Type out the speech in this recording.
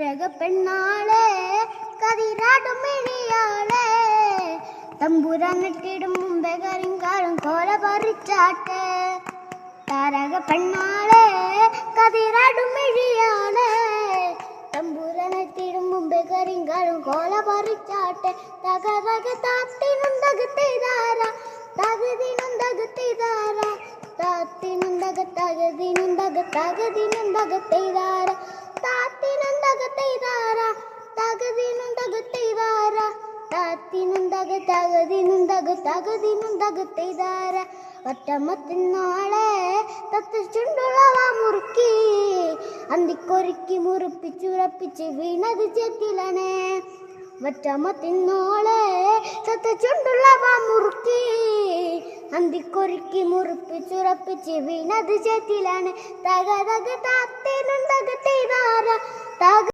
രഗപ്പെണ്ണാളെ കതിരാടുമിഴിയാളെ തമ്പുരാനിട്ടിടും മുമ്പേ കരിങ്കാലും കോല പറിച്ചാട്ടെ. താരക പെണ്ണാളെ കതിരാടുമിഴിയാളെ തമ്പുരാനെത്തിടും മുമ്പേ കരിങ്കാലും കോല പറിച്ചാട്ടെ. തക തക താത്തിനുണ്ടകത്തിതാര തകതിനുണ്ടകത്തിതാര താത്തിനുണ്ടക തകതിനുണ്ടക തകതിനുണ്ടകത്തിതാര താത്തിനുണ്ടകത്തിതാര തകതിനുണ്ടകത്തിതാര താത്തിനുണ്ടക തകതിനുണ്ടക തകതിനുണ്ടകത്തിതാര. ഒറ്റമത്തിനാളെ തത്ത ചുണ്ടുളവ മുറുക്കി അന്തിക്കൊരുക്കി മുറിപ്പിച്ചുറപ്പിച്ച് വീണത് ചേത്തിലണേ. ഒറ്റമത്തിനോളെ തത്ത ചുണ്ടുളവ മുറുക്കി അന്തിക്കൊരുക്കി മുറിപ്പിച്ചുറപ്പിച്ച് വീണത് ചേത്തിലാണ്. തക തക താത്തിനുണ്ടകത്തിതാര തക